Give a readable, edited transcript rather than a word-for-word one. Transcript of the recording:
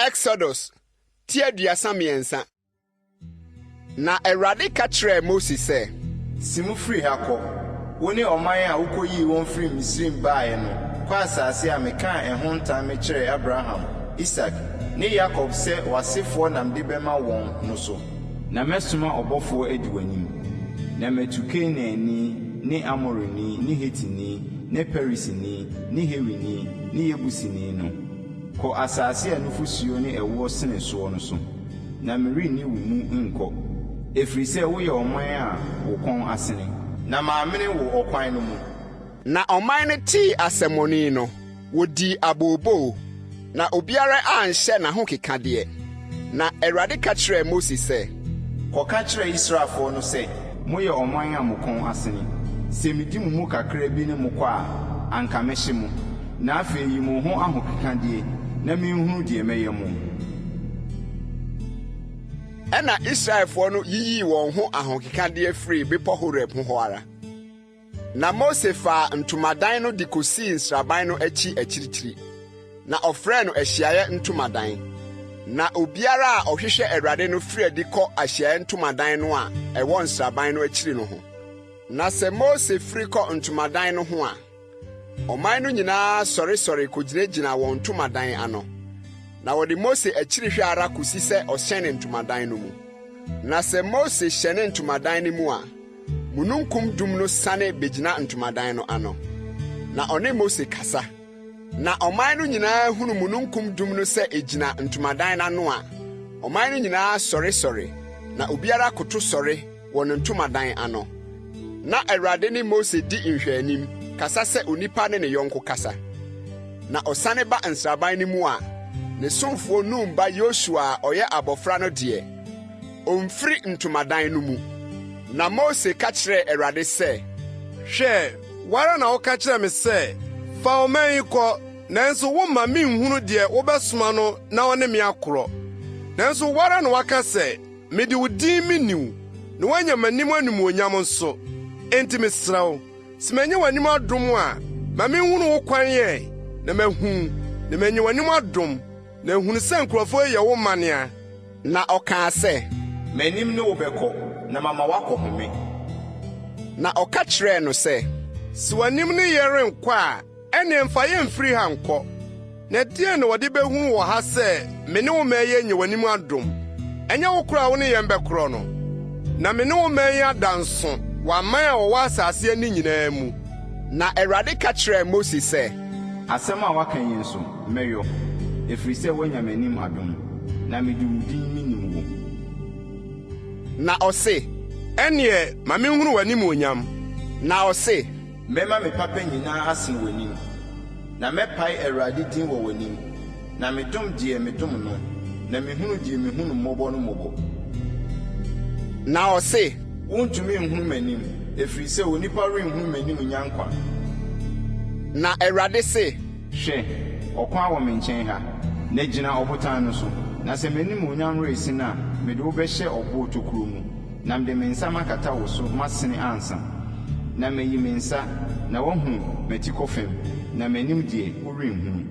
Exodus tiaduasa miensa. Na Awurade ka kyerɛɛ Moses sɛ, Simu free ha kɔ. Wone ɔman a wokɔyii wɔn firi Misraim baeɛ no, kɔ asase a mekaa ɛho ntam kyerɛɛ Abraham, Isaac, ne Yakob sɛ w'asefoɔ nam de bɛma wɔn no so. Na mɛsoma ɔbɔfoɔ adi w'anim. Na matu Kanaani, ne Amorini, ne Hetini, ne Perisini, ne Hewini, ne Yebusini no. Kɔ asase a nufusuo ne ɛwoɔ sene soɔ no so. Na merenni wo mu nkɔ. Ɛfiri sɛ woyɛ ɔman a wo kɔn asene. Na maamene wo ɔkwan no mu. Na ɔman no tii asɛmmɔne no, wodi abooboo, na obiara anhyɛ n'ahokekadeɛ. Na Awurade ka kyerɛɛ Moses sɛ, kɔka kyerɛ Israelfoɔ no sɛ, moyɛ ɔman a mo kɔn asene. Sɛ medi mo mu kakra bi ne mo kɔ a, anka mɛhye mo. Na afei yi mo ho ahokekadeɛ, na menhunu deɛ mɛyɛ mo. Ɛna Israelfoɔ no yiyii wɔn ho ahokekadeɛ firi bepɔ Horeb ho hɔ ara. Na Mose faa ntomadan no de kosii nsraban no akyi akyirikyiri. Na ɔfrɛɛ no Ahyiaeɛ Ntomadan. Na obiara a ɔhwehwɛ Awurade no firi adi kɔ Ahyiaeɛ Ntomadan no a ɛwɔ nsraban no akyiri no ho. Na sɛ Mose firi kɔ ntomadan no ho a, ɔman no nyinaa sɔresɔre kogyinagyina wɔn ntomadan ano. Na wɔde Mose akyiri hwɛ ara kosi sɛ ɔhyɛne ntomadan no mu. Na sɛ Mose hyɛne ntomadan no mu a, mununkum dum no sane begyina ntomadan no ano. Na ɔne Mose kasa. Na ɔman no nyinaa hunu mununkum dum no sɛ egyina ntomadan no ano a, ɔman no nyinaa sɔresɔre, na obiara koto sɔre wɔ ne ntomadan ano. Na Awurade ne Mose di nhwɛanim, kasa sɛ onipa ne ne yɔnko kasa. Na ɔsane ba nsraban no mu a, ne somfoɔ Nun ba Yosua a ɔyɛ abɔfra no deɛ, ɔmfiri ntomadan no mu. Na Mose ka kyerɛɛ Awurade sɛ, hwɛ, wara na woka kyerɛ me sɛ, fa ɔman yi kɔ, nanso womma menhunu deɛ wobɛsoma no na ɔne me akorɔ. Nanso wara na waka sɛ, mede wo din menniw, na woanya m'anim animuonyam nso. Enti mesrɛ wo, sɛ manya w'anim adom a, ma menhunu wo kwan yɛ, na mahu, na manya w'anim adom, na ehunu sɛ nkurɔfoɔ yɛ wo manea. Na ɔkaa sɛ, m'anim ne wo bɛkɔ, na mama wakɔ home. Na ɔka kyerɛɛ no sɛ, sɛ w'anim ne yɛ renkɔ a, ɛne mfa yɛmfiri ha nkɔ. Na deɛ na wɔde behu wɔ ha sɛ me ne wo mɛyɛ nya w'anim adom. Ɛnyɛ wo kora wo ne yɛn bɛkorɔ no. Na me ne wo mɛyɛ adanso wɔ aman a wɔwɔ asase ani nyinaa mu. Na Awurade ka kyerɛɛ Mose sɛ, asɛm a waka yi nso mɛyɔ, ɛfiri sɛ woanya m'anim adom, na mede wo din menim wo. Na ɔse, ɛneɛ ma menhunu w'anim onyam. Na ɔse, mɛma me papa nyinaa asen w'anim, na mɛpae Awurade din wɔ w'anim, na medom deɛ medom no, na mehunu deɛ mehunu mmɔbɔ no mmɔbɔ. Na ɔse, wontumi nhunu m'anim, ɛfiri sɛ onipa renhunu m'anim nya nkwa. Na Awurade se, hwɛ, ɔkwan wɔ me nkyɛn ha, na gyina ɔbotan no so, na sɛ m'anim onyam resi no a, mede wo bɛhyɛ ɔbo tokuro mu, na mede me nsa makata wo so masene ansa. Na mayi me nsa, na woahu m'ati kɔ fam, na m'anim deɛ worenhunu.